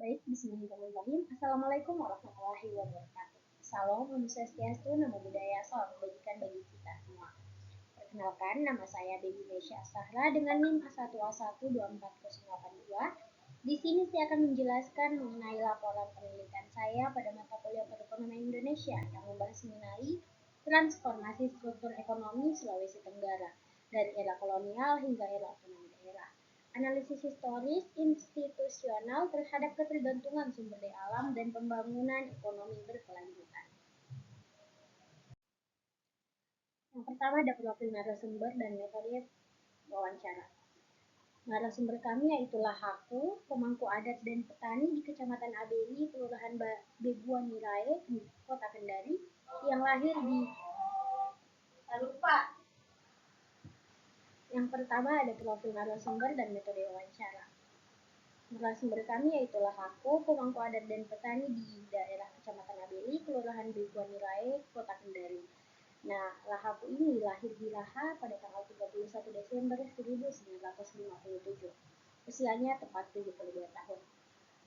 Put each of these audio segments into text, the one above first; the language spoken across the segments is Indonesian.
Baik, bismillahirrahmanirrahim. Assalamualaikum warahmatullahi wabarakatuh. Salam, Om Swastiastu, Namo Buddhaya, salam kebajikan bagi kita semua. Perkenalkan, nama saya Dewi Nesya Sahra dengan NIM A1A124082. Di sini saya akan menjelaskan mengenai laporan penelitian saya pada mata kuliah Perekonomian Indonesia yang membahas mengenai transformasi struktur ekonomi Sulawesi Tenggara dari era kolonial hingga era otonomi daerah. Analisis historis institusional terhadap ketergantungan sumber daya alam dan pembangunan ekonomi berkelanjutan. Yang pertama ada profil narasumber dan metode wawancara. Narasumber kami yaitulah Haku, pemangku adat dan petani di Kecamatan Abeli, Kelurahan Bebuan Nirae, Kota Kendari, yang lahir di Yang pertama ada profil narasumber dan metode wawancara. Narasumber kami yaitulah Haku, pemangku adat dan petani di daerah Kecamatan Abeli, Kelurahan Bebuan Nirae, Kota Kendari. Nah, Lahaku ini lahir di Laha pada tanggal 31 Desember 1957. Usianya tepat 72 tahun.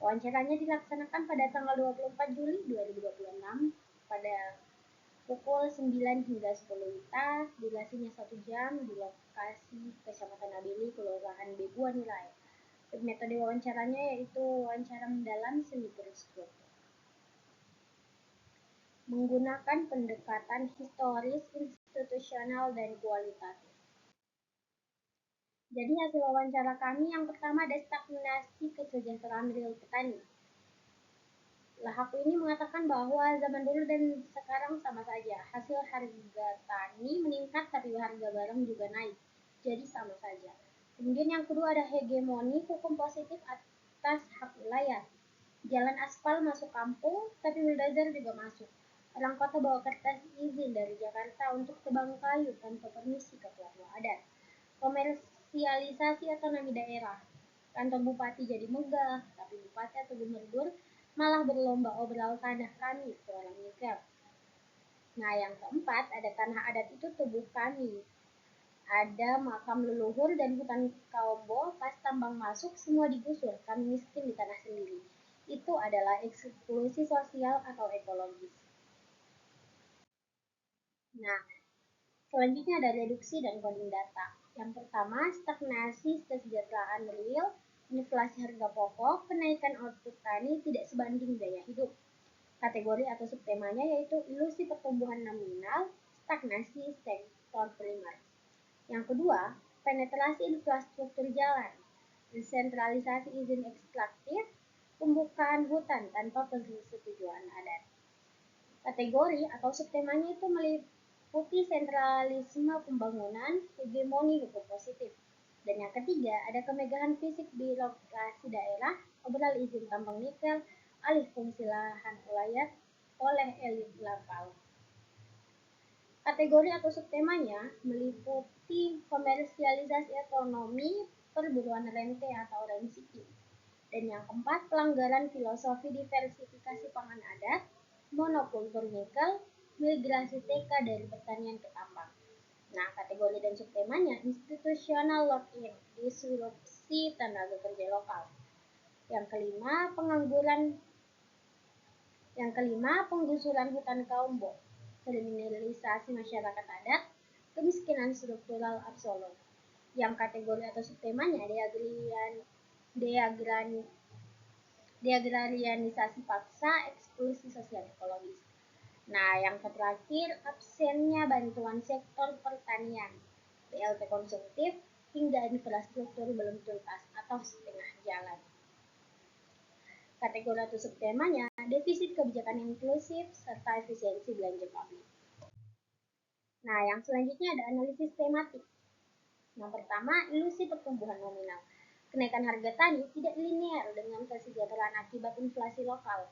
Wawancaranya dilaksanakan pada tanggal 24 Juli 2026 pada pukul 9 hingga 10 WITA, durasinya 1 jam di lokasi Kecamatan Abeli, Kelurahan Bebuan Nirae. Metode wawancaranya yaitu wawancara mendalam semi terstruktur. Menggunakan pendekatan historis, institusional, dan kualitatif. Jadi hasil wawancara kami yang pertama ada stagnasi kesejahteraan real petani. Lahaku ini mengatakan bahwa zaman dulu dan sekarang sama saja. Hasil harga tani meningkat tapi harga barang juga naik. Jadi sama saja. Kemudian yang kedua ada hegemoni hukum positif atas hak wilayah. Jalan aspal masuk kampung, tapi bulldozer juga masuk. Orang kota bawa kertas izin dari Jakarta untuk tebang kayu tanpa permisi ketua adat. Komersialisasi otonomi daerah. Kantor bupati jadi megah, tapi bupati atau gubernur malah berlomba obral tanah kami ke orang nikel. Nah, yang keempat ada tanah adat itu tubuh kami. Ada makam leluhur dan hutan kaombo, pas tambang masuk semua digusur, kami miskin di tanah sendiri. Itu adalah eksklusi sosial atau ekologis. Nah, selanjutnya ada reduksi dan coding data. Yang pertama, stagnasi kesejahteraan real, inflasi harga pokok, kenaikan output tani tidak sebanding daya hidup. Kategori atau subtemanya yaitu ilusi pertumbuhan nominal, stagnasi sektor primer. Yang kedua, penetrasi infrastruktur jalan, desentralisasi izin ekstraktif, pembukaan hutan tanpa persetujuan adat. Kategori atau subtemanya itu meliputi sentralisme pembangunan, hegemoni hukum positif. Dan yang ketiga, ada kemegahan fisik birokrasi daerah, obral izin tambang nikel, alih fungsi lahan ulayat oleh elit lokal. Kategori atau subtemanya meliputi komersialisasi ekonomi, perburuan rente atau rent-seeking. Dan yang keempat, pelanggaran filosofi diversifikasi pangan adat, monokultur nikel, migrasi TK dari pertanian ke tambang. Nah, kategori dan subtemanya institusional lock-in, disrupsi tenaga kerja lokal. Yang kelima, penggusuran hutan kaumbo, kriminalisasi masyarakat adat, kemiskinan struktural absolut. Yang kategori atau subtemanya deagrarianisasi paksa, eksklusi sosial ekologis. Nah, yang terakhir, absennya bantuan sektor pertanian, BLT konsumtif, hingga infrastruktur belum tuntas atau setengah jalan. Kategori atau subtemanya, defisit kebijakan inklusif, serta efisiensi belanja publik. Nah, yang selanjutnya ada analisis tematik. Yang pertama, ilusi pertumbuhan nominal. Kenaikan harga tani tidak linear dengan kesejahteraan akibat inflasi lokal.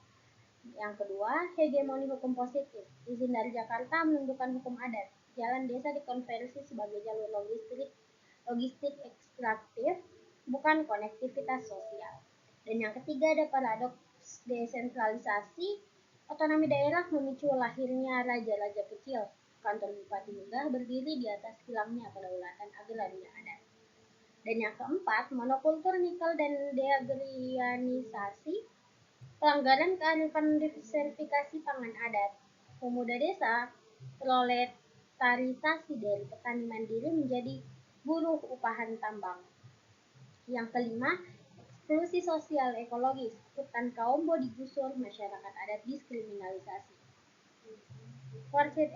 Yang kedua, hegemoni hukum positif. Izin dari Jakarta menunjukkan hukum adat. Jalan desa dikonversi sebagai jalur logistik ekstraktif, bukan konektivitas sosial. Dan yang ketiga ada paradoks desentralisasi. Otonomi daerah memicu lahirnya raja-raja kecil. Kantor bupati megah berdiri di atas hilangnya kedaulatan agraria adat. Dan yang keempat, monokultur nikel dan deagrarianisasi. Pelanggaran kearifan sertifikasi pangan adat. Pemuda desa proletarisasi dari petani mandiri menjadi buruh upahan tambang. Yang kelima, eksklusi sosial ekologis. Hutan kaumbo digusur, masyarakat adat diskriminalisasi. Forced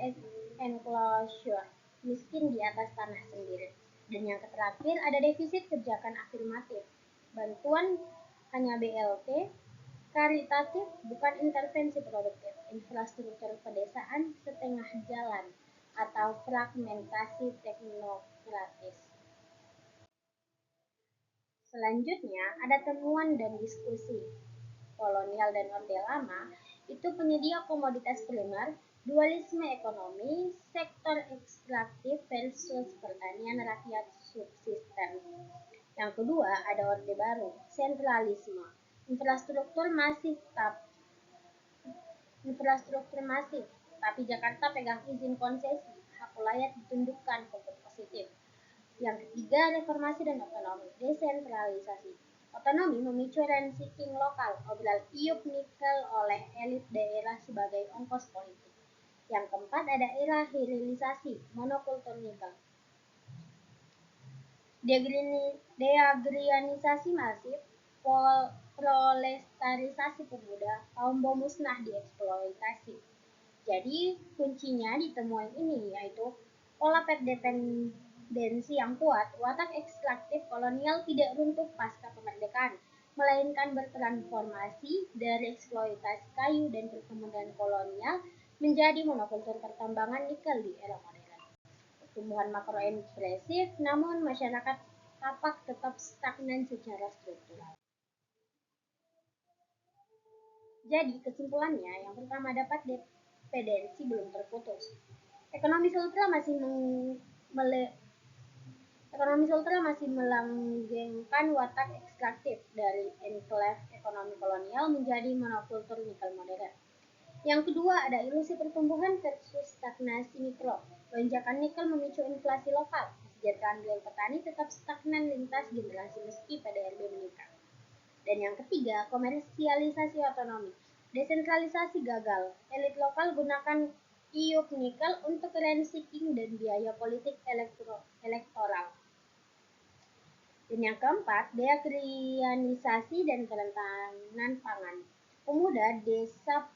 enclosure, miskin di atas tanah sendiri. Dan yang terakhir ada defisit kebijakan afirmatif. Bantuan hanya BLT, karitatif bukan intervensi produktif, infrastruktur pedesaan setengah jalan, atau fragmentasi teknokratis. Selanjutnya ada temuan dan diskusi. Kolonial dan Orde Lama itu penyedia komoditas primer, dualisme ekonomi, sektor ekstraktif versus pertanian rakyat subsisten. Yang kedua ada Orde Baru, sentralisme, infrastruktur masif infrastruktur masif, tapi Jakarta pegang izin konsesi, hak layak ditundukkan untuk positif. Yang ketiga, reformasi dan otonomi, desentralisasi. Otonomi memicu rent seeking lokal, obral tiup nikel oleh elit daerah sebagai ongkos politik. Yang keempat ada era hilirisasi, monokultur nikel. Deagrinianisasi masif, proletarisasi pemuda, kaum bawah musnah dieksploitasi. Jadi kuncinya di temuan ini yaitu pola dependensi yang kuat, watak ekstraktif kolonial tidak runtuh pasca kemerdekaan, melainkan bertransformasi dari eksploitasi kayu dan perkebunan kolonial menjadi monokultur pertambangan nikel di era modern. Pertumbuhan makro impresif, namun masyarakat tapak tetap stagnan secara struktural. Jadi kesimpulannya, yang pertama dapat dependensi belum terputus. Ekonomi sultra masih Ekonomi sultra masih melanggengkan watak ekstraktif dari enklave ekonomi kolonial menjadi monokultur nikel modern. Yang kedua ada ilusi pertumbuhan versus stagnasi mikro. Lonjakan nikel memicu inflasi lokal. Kesejahteraan real petani tetap stagnan lintas generasi meski PDRB meningkat. Dan yang ketiga, komersialisasi otonomi. Desentralisasi gagal. Elit lokal gunakan iup nikel untuk rent seeking dan biaya politik elektoral. Dan yang keempat, deagrarianisasi dan kerentanan pangan. Pemuda desa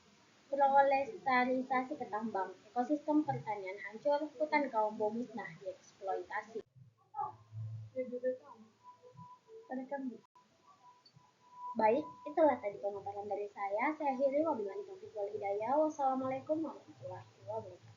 proletarisasi ke tambang, ekosistem pertanian hancur, hutan kaum musnah dieksploitasi. Baik, itulah tadi pemaparan dari saya. Saya akhiri wabillahi taufiq wal hidayah. Wassalamualaikum warahmatullahi wabarakatuh.